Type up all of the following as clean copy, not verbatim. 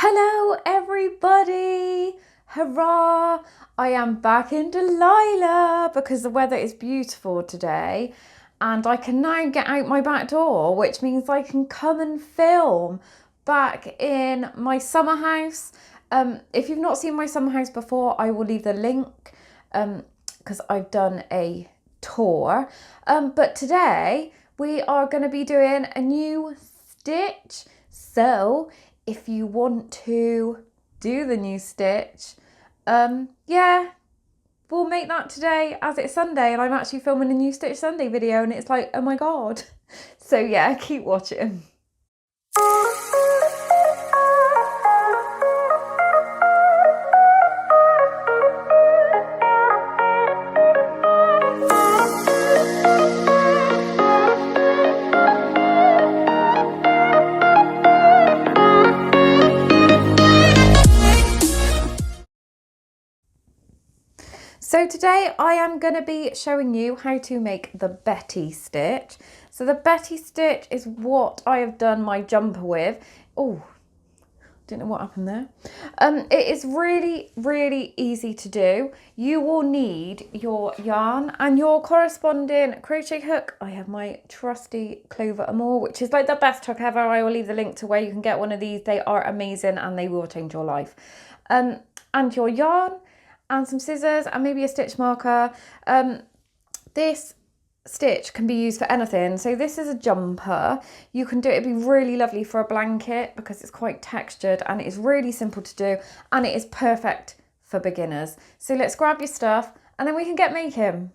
Hello everybody! Hurrah! I am back in Delilah because the weather is beautiful today and I can now get out my back door, which means I can come and film back in my summer house. If you've not seen my summer house before, I will leave the link because I've done a tour. But today we are going to be doing a new stitch. So if you want to do the new stitch, yeah, we'll make that today as it's Sunday and I'm actually filming a new Stitch Sunday video and it's like, oh my God. So yeah, keep watching. So today I am going to be showing you how to make the Betty stitch. So the Betty stitch is what I have done my jumper with. Oh, don't know what happened there. It is really easy to do. You will need your yarn and your corresponding crochet hook. I have my trusty Clover Amour, which is like the best hook ever. I will leave the link to where you can get one of these. They are amazing and they will change your life. And your yarn and some scissors and maybe a stitch marker. This stitch can be used for anything. So this is a jumper. You can do it, it'd be really lovely for a blanket because it's quite textured and it is really simple to do and it is perfect for beginners. So let's grab your stuff and then we can get making.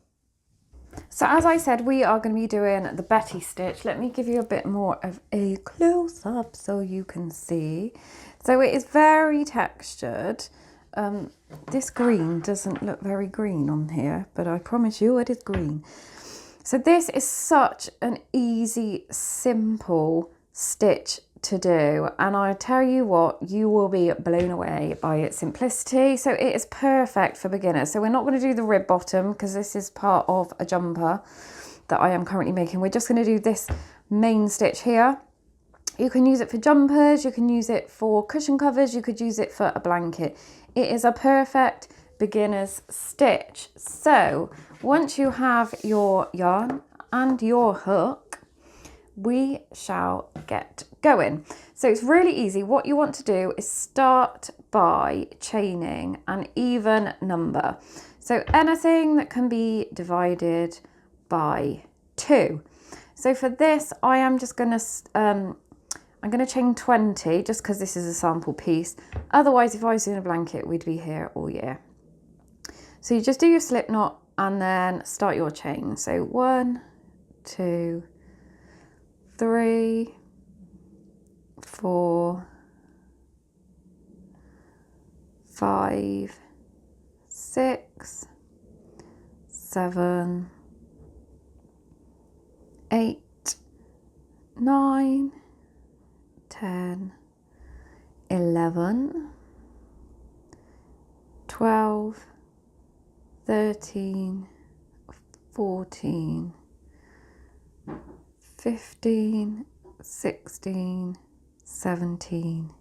So as I said, we are going to be doing the Betty stitch. Let me give you a bit more of a close-up so you can see. So it is very textured. This green doesn't look very green on here, but I promise you it is green. So this is such an easy, simple stitch to do. And I tell you what, you will be blown away by its simplicity. So it is perfect for beginners. So we're not going to do the rib bottom because this is part of a jumper that I am currently making. We're just going to do this main stitch here. You can use it for jumpers, you can use it for cushion covers, you could use it for a blanket. It is a perfect beginner's stitch. So once you have your yarn and your hook, we shall get going. So it's really easy. What you want to do is start by chaining an even number. So anything that can be divided by 2. So for this, I am just going to I'm going to chain 20 just because this is a sample piece. Otherwise, if I was doing a blanket, we'd be here all year. So you just do your slip knot and then start your chain. So 1, 2, 3, 4, 5, 6, 7, 8, 9, 10, 11, 12, 13, 14, 15, 16, 17,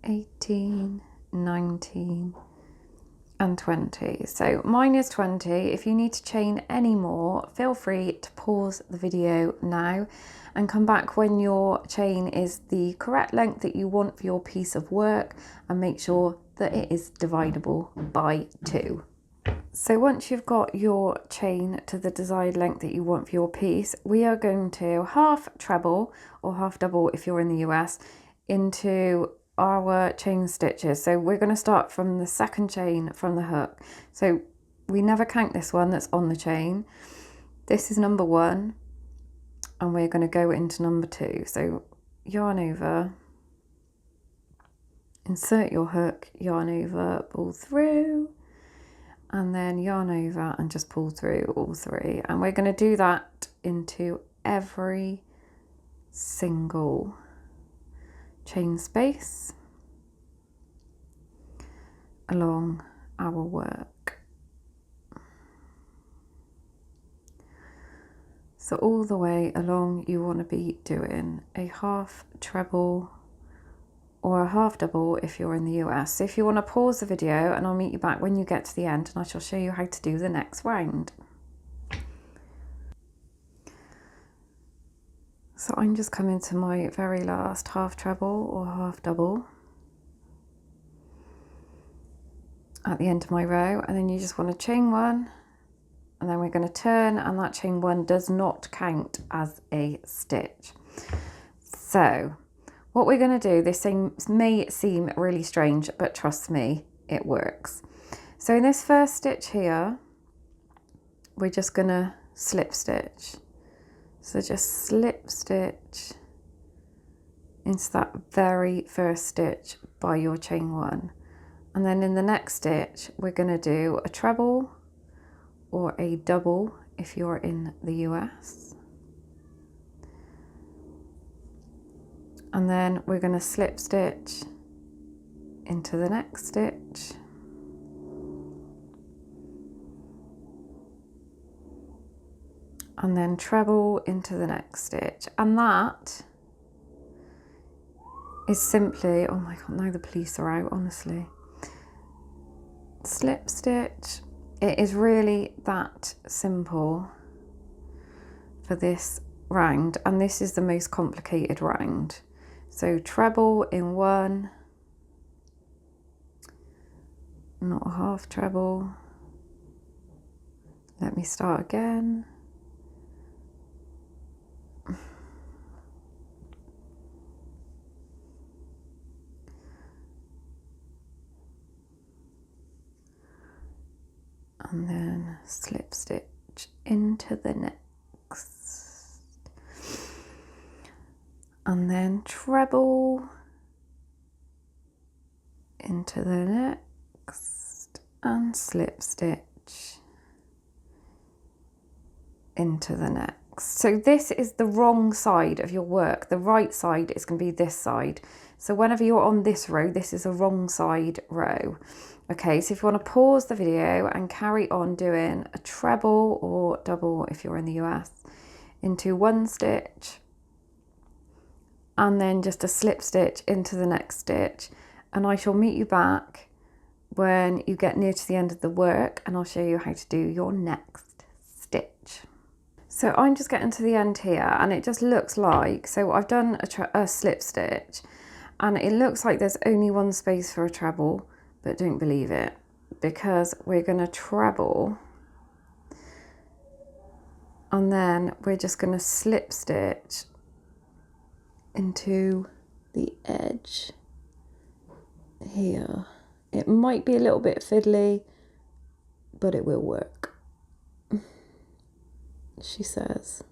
18, 19, and 20. So mine is 20. If you need to chain any more, feel free to pause the video now and come back when your chain is the correct length that you want for your piece of work and make sure that it is dividable by 2. So once you've got your chain to the desired length that you want for your piece, we are going to half treble or half double if you're in the US into our chain stitches. So we're going to start from the second chain from the hook. So we never count this one that's on the chain. This is number 1 and we're going to go into number 2. So yarn over, insert your hook, yarn over, pull through, and then yarn over and just pull through all 3. And we're going to do that into every single chain space along our work. So all the way along you want to be doing a half treble or a half double if you're in the US. So if you want to pause the video, and I'll meet you back when you get to the end, and I shall show you how to do the next round. So I'm just coming to my very last half treble or half double at the end of my row, and then you just want to chain one, and then we're going to turn, and that chain one does not count as a stitch. So what we're going to do, this thing may seem really strange, but trust me, it works. So in this first stitch here, we're just going to slip stitch. So just slip stitch into that very first stitch by your chain one. And then in the next stitch, we're going to do a treble or a double if you're in the US. And then we're going to slip stitch into the next stitch. And then treble into the next stitch. And that is simply, oh my God, now the police are out, honestly. Slip stitch. It is really that simple for this round, and this is the most complicated round. So treble in one, not a half treble. Let me start again. And then slip stitch into the next, and then treble into the next, and slip stitch into the next. So this is the wrong side of your work. The right side is going to be this side. So whenever you're on this row, this is a wrong side row. Okay, so if you want to pause the video and carry on doing a treble or double if you're in the US into one stitch, and then just a slip stitch into the next stitch, and I shall meet you back when you get near to the end of the work, and I'll show you how to do your next stitch. So I'm just getting to the end here, and it just looks like, so I've done a slip stitch, and it looks like there's only one space for a treble, but don't believe it, because we're going to treble, and then we're just going to slip stitch into the edge here. It might be a little bit fiddly, but it will work, she says.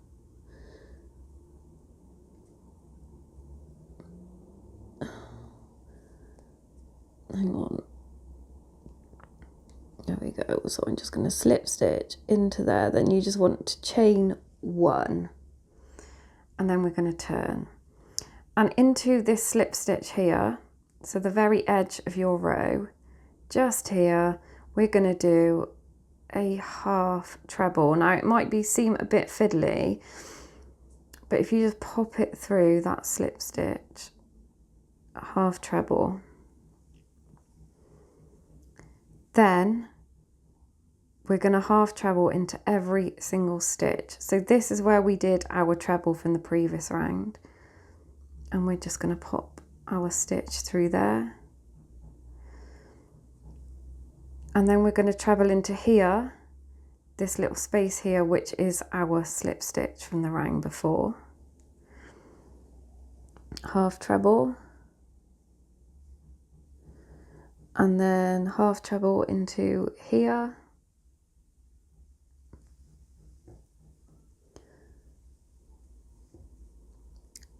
Hang on. There we go. So I'm just going to slip stitch into there. Then you just want to chain one, and then we're going to turn. And into this slip stitch here, so the very edge of your row, just here, we're going to do a half treble. Now it might seem a bit fiddly, but if you just pop it through that slip stitch, a half treble, then we're going to half treble into every single stitch. So this is where we did our treble from the previous round, and we're just going to pop our stitch through there, and then we're going to treble into here, this little space here, which is our slip stitch from the round before. Half treble, and then half treble into here,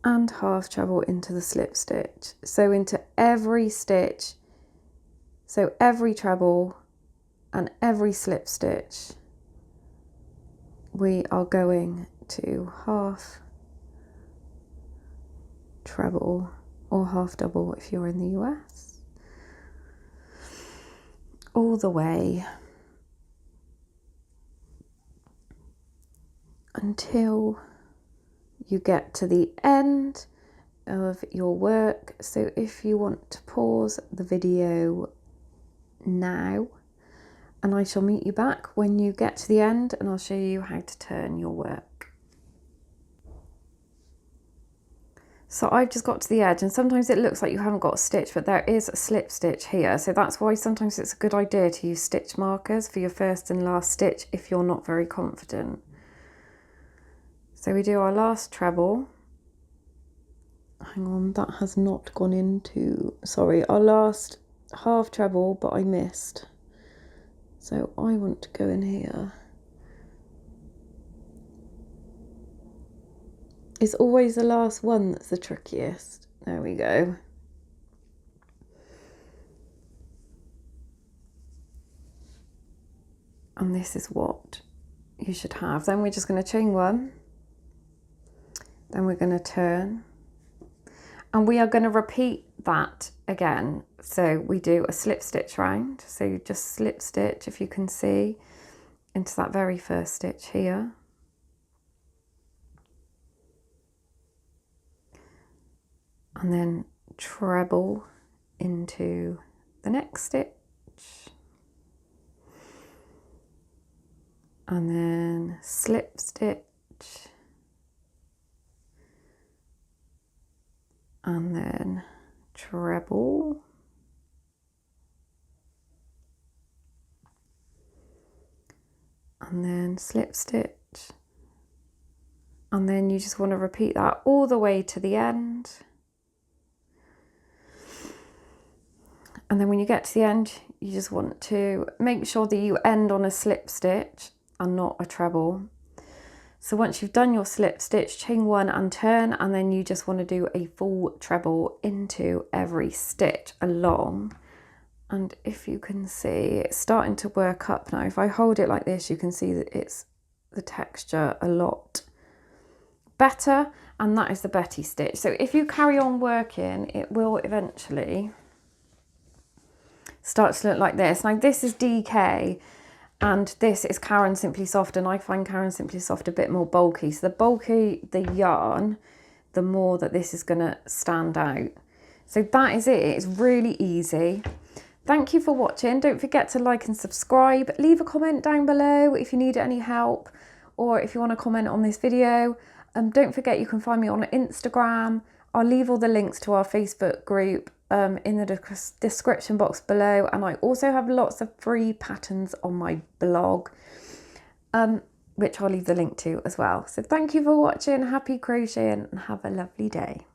and half treble into the slip stitch. So into every stitch, so every treble and every slip stitch, we are going to half treble or half double if you're in the US, all the way until you get to the end, of your work. So if you want to pause the video now, and I shall meet you back when you get to the end, and I'll show you how to turn your work. So I've just got to the edge, and sometimes it looks like you haven't got a stitch, but there is a slip stitch here. So that's why sometimes it's a good idea to use stitch markers for your first and last stitch if you're not very confident. So we do our last treble. Hang on, that has not gone into, sorry, our last half treble, but I missed. So I want to go in here. It's always the last one that's the trickiest. There we go. And this is what you should have. Then we're just going to chain one. Then we're going to turn. And we are going to repeat that again. So we do a slip stitch round. So you just slip stitch, if you can see, into that very first stitch here. And then treble into the next stitch. And then slip stitch. And then treble. And then slip stitch. And then you just want to repeat that all the way to the end. And then when you get to the end, you just want to make sure that you end on a slip stitch and not a treble. So once you've done your slip stitch, chain one and turn, and then you just want to do a full treble into every stitch along. And if you can see, it's starting to work up now. If I hold it like this, you can see that it's the texture a lot better, and that is the Betty stitch. So if you carry on working, it will eventually start to look like this. Now this is DK. And this is Karen Simply Soft, and I find Karen Simply Soft a bit more bulky. So the bulky the yarn, the more that this is going to stand out. So that is it. It's really easy. Thank you for watching. Don't forget to like and subscribe. Leave a comment down below if you need any help, or if you want to comment on this video. Don't forget you can find me on Instagram. I'll leave all the links to our Facebook group in the description box below, and I also have lots of free patterns on my blog, which I'll leave the link to as well. So thank you for watching, happy crocheting, and have a lovely day.